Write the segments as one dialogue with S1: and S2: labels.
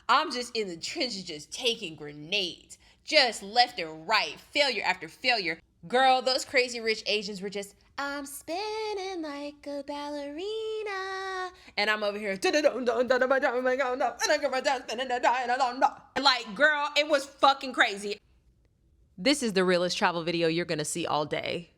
S1: I'm just in the trenches, just taking grenades, just left and right, failure after failure. Girl, those crazy rich Asians were just, I'm spinning like a ballerina. And I'm over here, like, girl, it was fucking crazy. This is the realest travel video you're gonna see all day.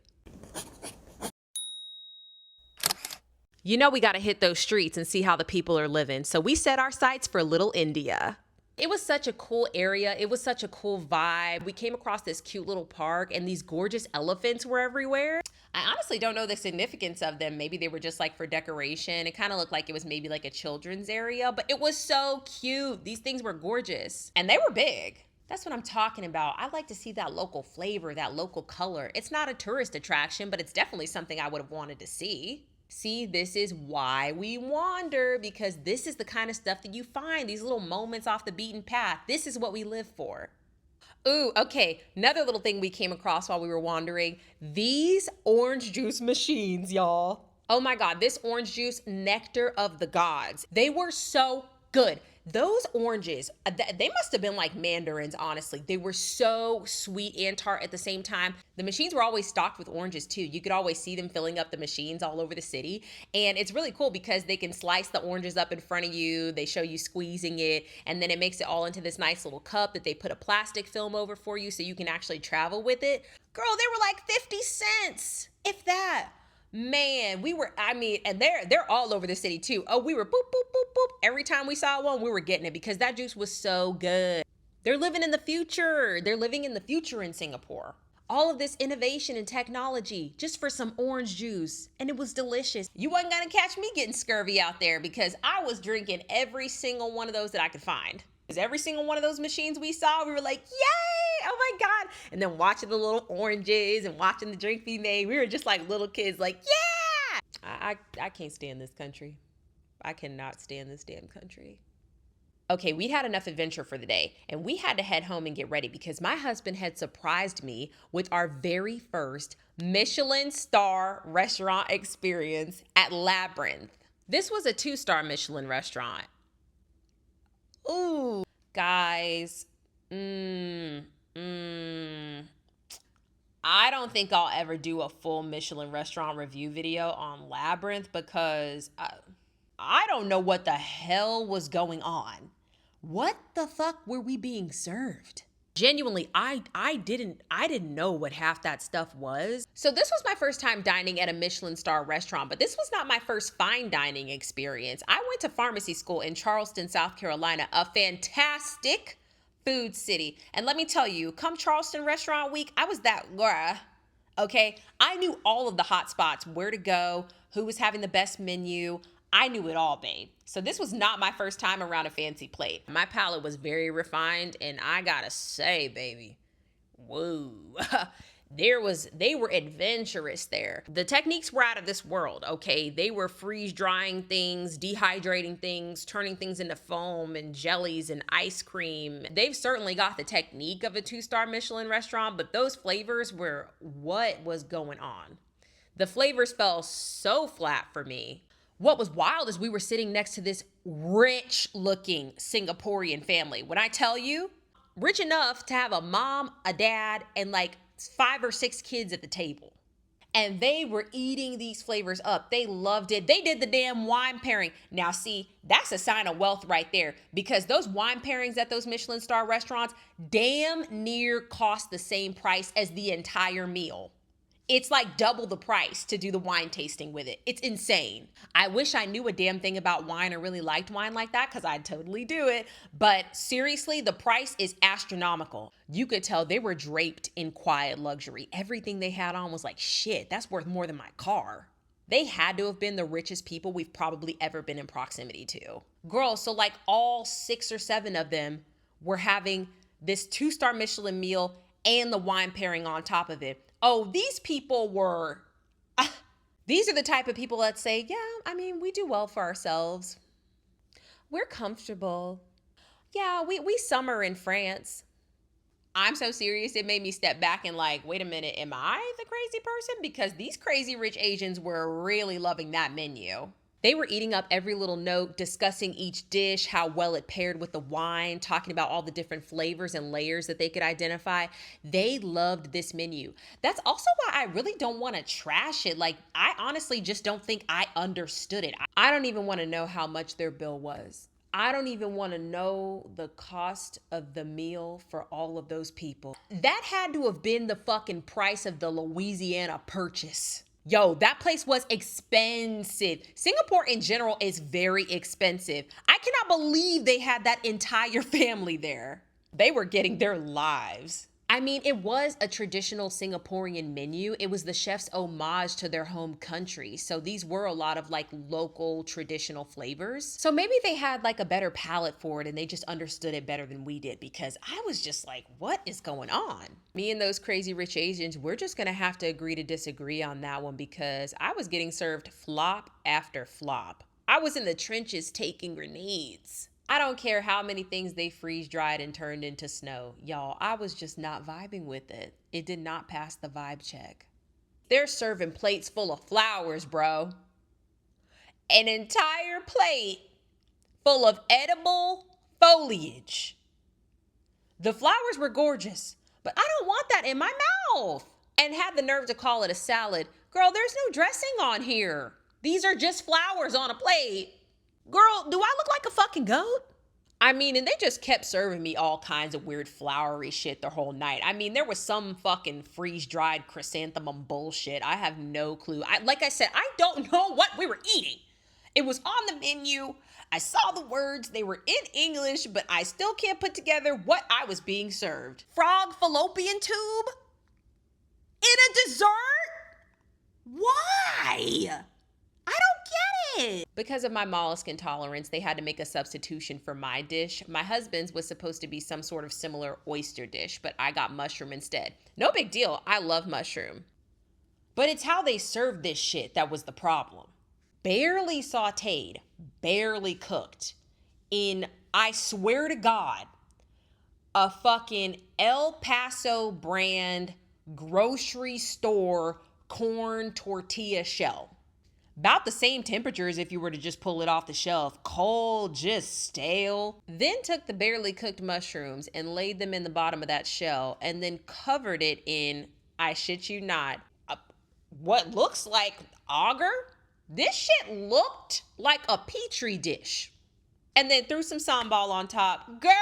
S1: You know we gotta hit those streets and see how the people are living. So we set our sights for Little India. It was such a cool area. It was such a cool vibe. We came across this cute little park and these gorgeous elephants were everywhere. I honestly don't know the significance of them. Maybe they were just like for decoration. It kind of looked like it was maybe like a children's area, but it was so cute. These things were gorgeous and they were big. That's what I'm talking about. I like to see that local flavor, that local color. It's not a tourist attraction, but it's definitely something I would have wanted to see. See, this is why we wander, because this is the kind of stuff that you find, these little moments off the beaten path. This is what we live for. Ooh, okay, another little thing we came across while we were wandering, these orange juice machines, y'all. Oh my God, this orange juice, nectar of the gods. They were so good. Those oranges, they must have been like mandarins, honestly. They were so sweet and tart at the same time. The machines were always stocked with oranges too. You could always see them filling up the machines all over the city. And it's really cool because they can slice the oranges up in front of you. They show you squeezing it. And then it makes it all into this nice little cup that they put a plastic film over for you so you can actually travel with it. Girl, they were like 50 cents, if that. Man, and they're all over the city too. Oh, we were boop, boop, boop, boop. Every time we saw one, we were getting it because that juice was so good. They're living in the future. They're living in the future in Singapore. All of this innovation and technology just for some orange juice. And it was delicious. You wasn't gonna catch me getting scurvy out there because I was drinking every single one of those that I could find. Because every single one of those machines we saw, we were like, yay, oh my God. And then watching the little oranges and watching the drink be made, we were just like little kids like, yeah. I can't stand this country. I cannot stand this damn country. Okay, we had enough adventure for the day and we had to head home and get ready because my husband had surprised me with our very first Michelin star restaurant experience at Labyrinth. This was a 2-star Michelin restaurant. Ooh, guys, I don't think I'll ever do a full Michelin restaurant review video on Labyrinth because I don't know what the hell was going on. What the fuck were we being served? Genuinely, I didn't know what half that stuff was. So this was my first time dining at a Michelin star restaurant, but this was not my first fine dining experience. I went to pharmacy school in Charleston, South Carolina, a fantastic food city. And let me tell you, come Charleston Restaurant Week, I was that girl, okay? I knew all of the hot spots, where to go, who was having the best menu. I knew it all, babe. So this was not my first time around a fancy plate. My palate was very refined, and I gotta say, baby, whoa. They were adventurous there. The techniques were out of this world, okay? They were freeze drying things, dehydrating things, turning things into foam and jellies and ice cream. They've certainly got the technique of a 2-star Michelin restaurant, but those flavors were what was going on. The flavors fell so flat for me. What was wild is we were sitting next to this rich looking Singaporean family. When I tell you, rich enough to have a mom, a dad, and like 5 or 6 kids at the table. And they were eating these flavors up. They loved it. They did the damn wine pairing. Now see, that's a sign of wealth right there because those wine pairings at those Michelin star restaurants damn near cost the same price as the entire meal. It's like double the price to do the wine tasting with it. It's insane. I wish I knew a damn thing about wine or really liked wine like that because I'd totally do it. But seriously, the price is astronomical. You could tell they were draped in quiet luxury. Everything they had on was like, shit, that's worth more than my car. They had to have been the richest people we've probably ever been in proximity to. Girl, so like all 6 or 7 of them were having this 2-star Michelin meal and the wine pairing on top of it. Oh, these people were, these are the type of people that say, yeah, I mean, we do well for ourselves. We're comfortable. Yeah, we summer in France. I'm so serious, it made me step back and like, wait a minute, am I the crazy person? Because these crazy rich Asians were really loving that menu. They were eating up every little note, discussing each dish, how well it paired with the wine, talking about all the different flavors and layers that they could identify. They loved this menu. That's also why I really don't want to trash it. Like, I honestly just don't think I understood it. I don't even want to know how much their bill was. I don't even want to know the cost of the meal for all of those people. That had to have been the fucking price of the Louisiana Purchase. Yo, that place was expensive. Singapore in general is very expensive. I cannot believe they had that entire family there. They were getting their lives. I mean, it was a traditional Singaporean menu. It was the chef's homage to their home country. So these were a lot of like local traditional flavors. So maybe they had like a better palate for it and they just understood it better than we did, because I was just like, what is going on? Me and those crazy rich Asians, we're just gonna have to agree to disagree on that one, because I was getting served flop after flop. I was in the trenches taking grenades. I don't care how many things they freeze dried and turned into snow. Y'all, I was just not vibing with it. It did not pass the vibe check. They're serving plates full of flowers, bro. An entire plate full of edible foliage. The flowers were gorgeous, but I don't want that in my mouth. And had the nerve to call it a salad. Girl, there's no dressing on here. These are just flowers on a plate. Girl, do I look like a fucking goat? I mean, and they just kept serving me all kinds of weird flowery shit the whole night. I mean, there was some fucking freeze-dried chrysanthemum bullshit. I have no clue. Like I said, I don't know what we were eating. It was on the menu. I saw the words. They were in English, but I still can't put together what I was being served. Frog fallopian tube? In a dessert? Why? I don't get it. Because of my mollusk intolerance, they had to make a substitution for my dish. My husband's was supposed to be some sort of similar oyster dish, but I got mushroom instead. No big deal. I love mushroom. But it's how they served this shit that was the problem. Barely sauteed, barely cooked in, I swear to God, a fucking El Paso brand grocery store corn tortilla shell. About the same temperature as if you were to just pull it off the shelf. Cold, just stale. Then took the barely cooked mushrooms and laid them in the bottom of that shell and then covered it in, I shit you not, what looks like agar? This shit looked like a petri dish. And then threw some sambal on top. Girl!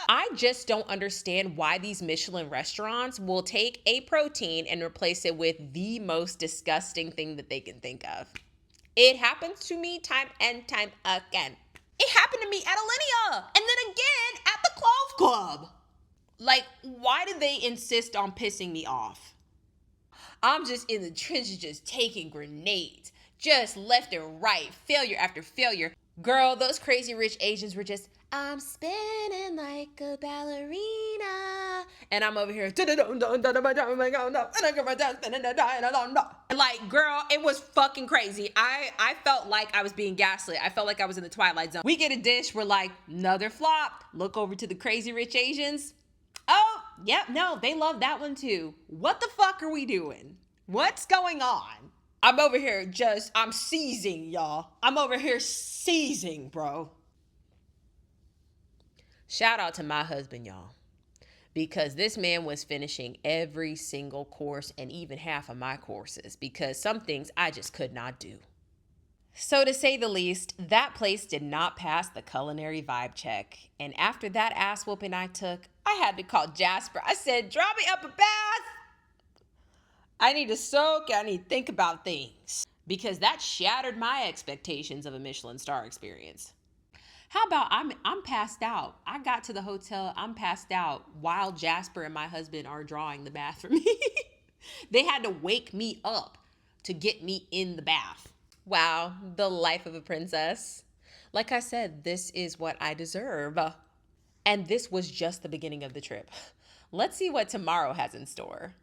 S1: I just don't understand why these Michelin restaurants will take a protein and replace it with the most disgusting thing that they can think of. It happens to me time and time again. It happened to me at Alinea and then again at the Clove Club. Like, why did they insist on pissing me off? I'm just in the trenches just taking grenades. Just left and right, failure after failure. Girl, those crazy rich Asians were just, I'm spinning like a ballerina. And I'm over here. Like, girl, it was fucking crazy. I felt like I was being gaslit. I felt like I was in the Twilight Zone. We get a dish, we're like, another flop. Look over to the crazy rich Asians. Oh, yep, no, they love that one too. What the fuck are we doing? What's going on? I'm over here I'm seizing, y'all. I'm over here seizing, bro. Shout out to my husband, y'all. Because this man was finishing every single course and even half of my courses, because some things I just could not do. So to say the least, that place did not pass the culinary vibe check. And after that ass whooping I took, I had to call Jasper. I said, drop me up a bath. I need to soak. I need to think about things. Because that shattered my expectations of a Michelin star experience. How about I'm passed out. I got to the hotel, I'm passed out while Jasper and my husband are drawing the bath for me. They had to wake me up to get me in the bath. Wow, the life of a princess. Like I said, this is what I deserve. And this was just the beginning of the trip. Let's see what tomorrow has in store.